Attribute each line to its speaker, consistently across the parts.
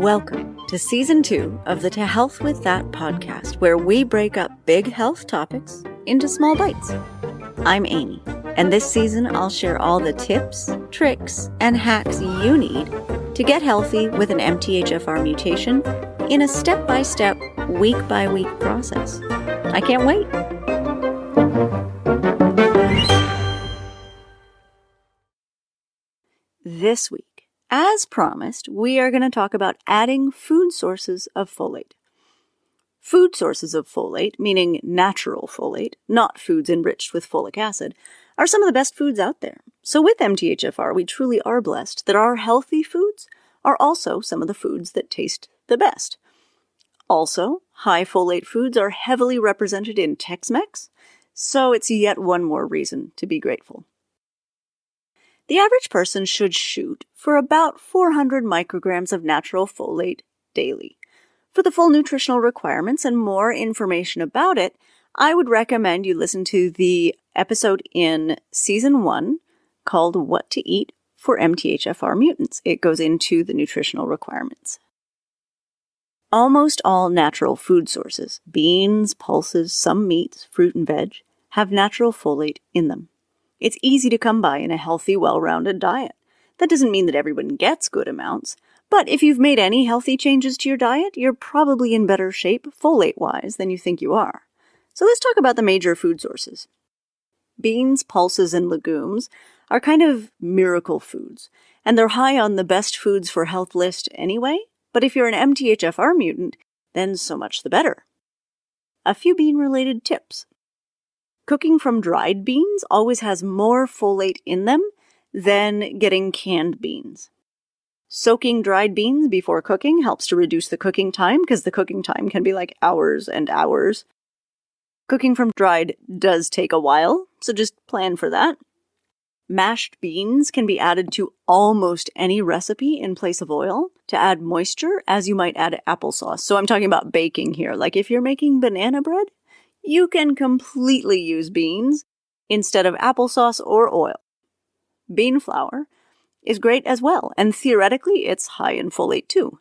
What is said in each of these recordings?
Speaker 1: Welcome to Season 2 of the To Health With That podcast, where we break up big health topics into small bites. I'm Amy, and this season I'll share all the tips, tricks, and hacks you need to get healthy with an MTHFR mutation in a step-by-step, week-by-week process. I can't wait. This week, as promised, we are going to talk about adding food sources of folate. Food sources of folate, meaning natural folate, not foods enriched with folic acid, are some of the best foods out there. So with MTHFR, we truly are blessed that our healthy foods are also some of the foods that taste the best. Also, high folate foods are heavily represented in Tex-Mex, so it's yet one more reason to be grateful. The average person should shoot for about 400 micrograms of natural folate daily. For the full nutritional requirements and more information about it, I would recommend you listen to the episode in Season 1 called What to Eat for MTHFR Mutants. It goes into the nutritional requirements. Almost all natural food sources, beans, pulses, some meats, fruit and veg, have natural folate in them. It's easy to come by in a healthy, well-rounded diet. That doesn't mean that everyone gets good amounts, but if you've made any healthy changes to your diet, you're probably in better shape folate-wise than you think you are. So let's talk about the major food sources. Beans, pulses, and legumes are kind of miracle foods, and they're high on the best foods for health list anyway, but if you're an MTHFR mutant, then so much the better. A few bean-related tips. Cooking from dried beans always has more folate in them than getting canned beans. Soaking dried beans before cooking helps to reduce the cooking time because the cooking time can be like hours and hours. Cooking from dried does take a while, so just plan for that. Mashed beans can be added to almost any recipe in place of oil to add moisture as you might add applesauce. So I'm talking about baking here. Like if you're making banana bread, you can completely use beans instead of applesauce or oil. Bean flour is great as well, and theoretically, it's high in folate too.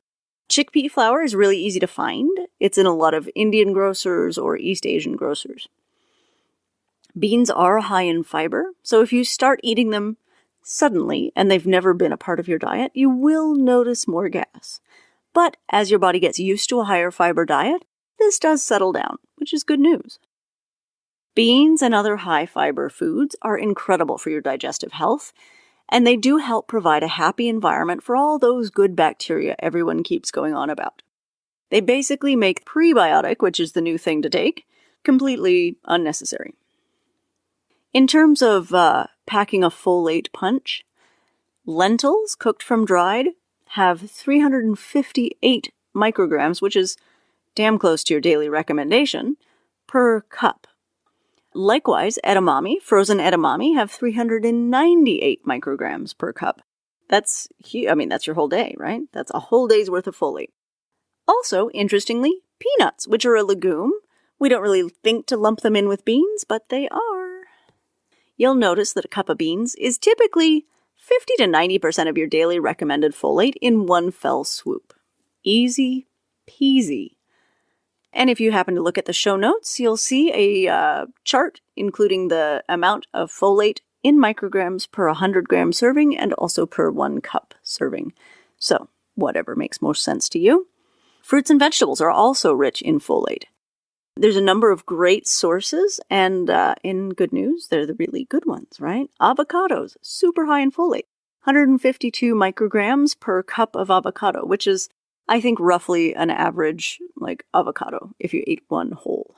Speaker 1: Chickpea flour is really easy to find. It's in a lot of Indian grocers or East Asian grocers. Beans are high in fiber, so if you start eating them suddenly and they've never been a part of your diet, you will notice more gas. But as your body gets used to a higher fiber diet, this does settle down, which is good news. Beans and other high-fiber foods are incredible for your digestive health, and they do help provide a happy environment for all those good bacteria everyone keeps going on about. They basically make prebiotic, which is the new thing to take, completely unnecessary. In terms of packing a folate punch, lentils cooked from dried have 358 micrograms, which is damn close to your daily recommendation, per cup. Likewise, edamame, frozen edamame, have 398 micrograms per cup. That's your whole day, right? That's a whole day's worth of folate. Also, interestingly, peanuts, which are a legume. We don't really think to lump them in with beans, but they are. You'll notice that a cup of beans is typically 50 to 90% of your daily recommended folate in one fell swoop. Easy peasy. And if you happen to look at the show notes, you'll see a chart including the amount of folate in micrograms per 100 gram serving and also per 1 cup serving. So, whatever makes most sense to you. Fruits and vegetables are also rich in folate. There's a number of great sources, and in good news, they're the really good ones, right? Avocados, super high in folate. 152 micrograms per cup of avocado, which is I think roughly an average, avocado, if you ate one whole.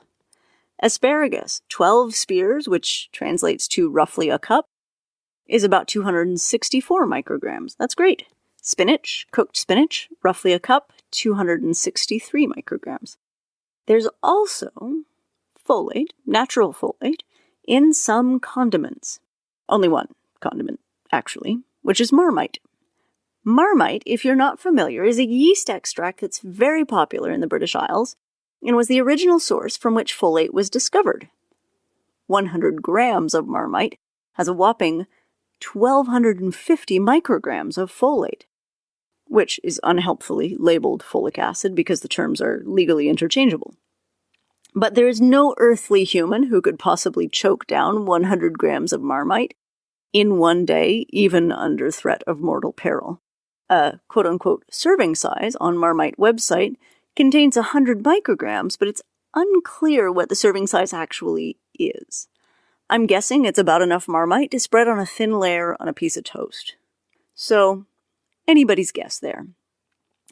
Speaker 1: Asparagus, 12 spears, which translates to roughly a cup, is about 264 micrograms. That's great. Spinach, cooked spinach, roughly a cup, 263 micrograms. There's also folate, natural folate, in some condiments. Only one condiment, actually, which is Marmite. Marmite, if you're not familiar, is a yeast extract that's very popular in the British Isles and was the original source from which folate was discovered. 100 grams of Marmite has a whopping 1,250 micrograms of folate. which is unhelpfully labeled folic acid because the terms are legally interchangeable. But there is no earthly human who could possibly choke down 100 grams of Marmite in one day, even under threat of mortal peril. A quote-unquote serving size on Marmite website contains 100 micrograms, but it's unclear what the serving size actually is. I'm guessing it's about enough Marmite to spread on a thin layer on a piece of toast. So, anybody's guess there.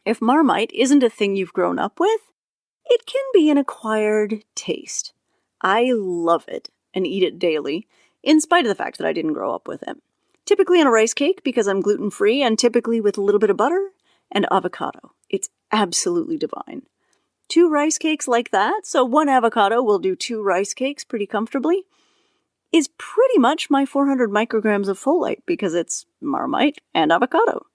Speaker 1: If Marmite isn't a thing you've grown up with, it can be an acquired taste. I love it and eat it daily, in spite of the fact that I didn't grow up with it. Typically on a rice cake because I'm gluten-free, and typically with a little bit of butter and avocado. It's absolutely divine. 2 rice cakes like that, so 1 avocado will do 2 rice cakes pretty comfortably, is pretty much my 400 micrograms of folate because it's Marmite and avocado.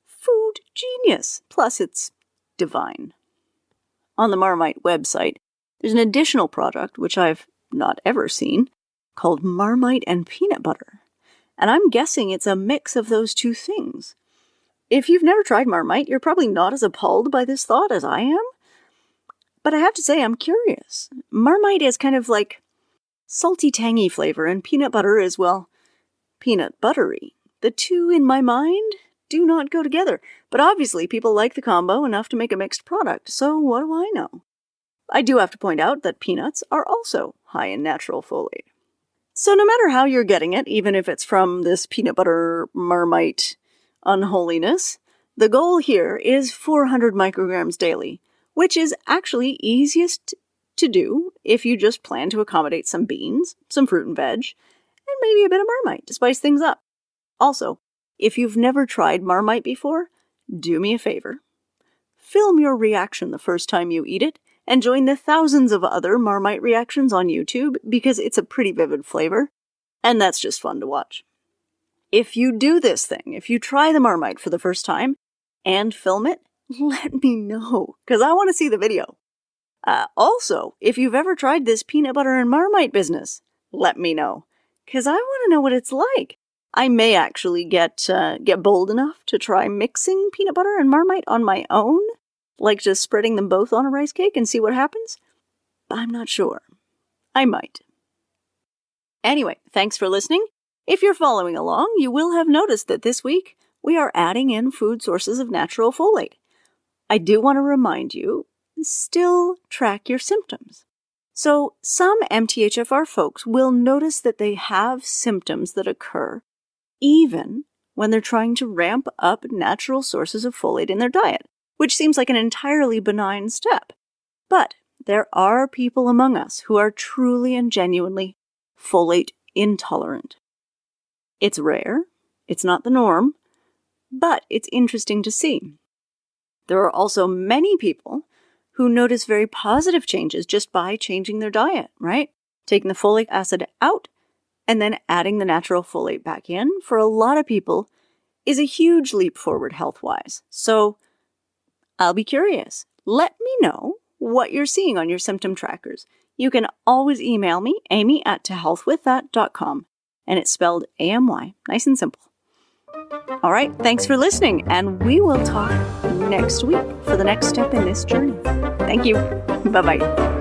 Speaker 1: Food genius. Plus it's divine. On the Marmite website, there's an additional product, which I've not ever seen, called Marmite and peanut butter. And I'm guessing it's a mix of those 2 things. If you've never tried Marmite, you're probably not as appalled by this thought as I am. But I have to say, I'm curious. Marmite is kind of like salty, tangy flavor, and peanut butter is, well, peanut buttery. The 2 in my mind do not go together. But obviously, people like the combo enough to make a mixed product, so what do I know? I do have to point out that peanuts are also high in natural folate. So no matter how you're getting it, even if it's from this peanut butter Marmite unholiness, the goal here is 400 micrograms daily, which is actually easiest to do if you just plan to accommodate some beans, some fruit and veg, and maybe a bit of Marmite to spice things up. Also, if you've never tried Marmite before, do me a favor. Film your reaction the first time you eat it, and join the thousands of other Marmite reactions on YouTube because it's a pretty vivid flavor, and that's just fun to watch. If you do this thing, if you try the Marmite for the first time and film it, let me know, because I want to see the video. Also, if you've ever tried this peanut butter and Marmite business, let me know, because I want to know what it's like. I may actually get bold enough to try mixing peanut butter and Marmite on my own, like just spreading them both on a rice cake and see what happens. I'm not sure. I might. Anyway, thanks for listening. If you're following along, you will have noticed that this week we are adding in food sources of natural folate. I do want to remind you, still track your symptoms. So some MTHFR folks will notice that they have symptoms that occur even when they're trying to ramp up natural sources of folate in their diet, which seems like an entirely benign step. But there are people among us who are truly and genuinely folate intolerant. It's rare, it's not the norm, but it's interesting to see. There are also many people who notice very positive changes just by changing their diet, right? Taking the folic acid out and then adding the natural folate back in, for a lot of people, is a huge leap forward health-wise. So I'll be curious. Let me know what you're seeing on your symptom trackers. You can always email me, amy@tohealthwiththat.com, and it's spelled AMY, nice and simple. All right, thanks for listening, and we will talk next week for the next step in this journey. Thank you. Bye-bye.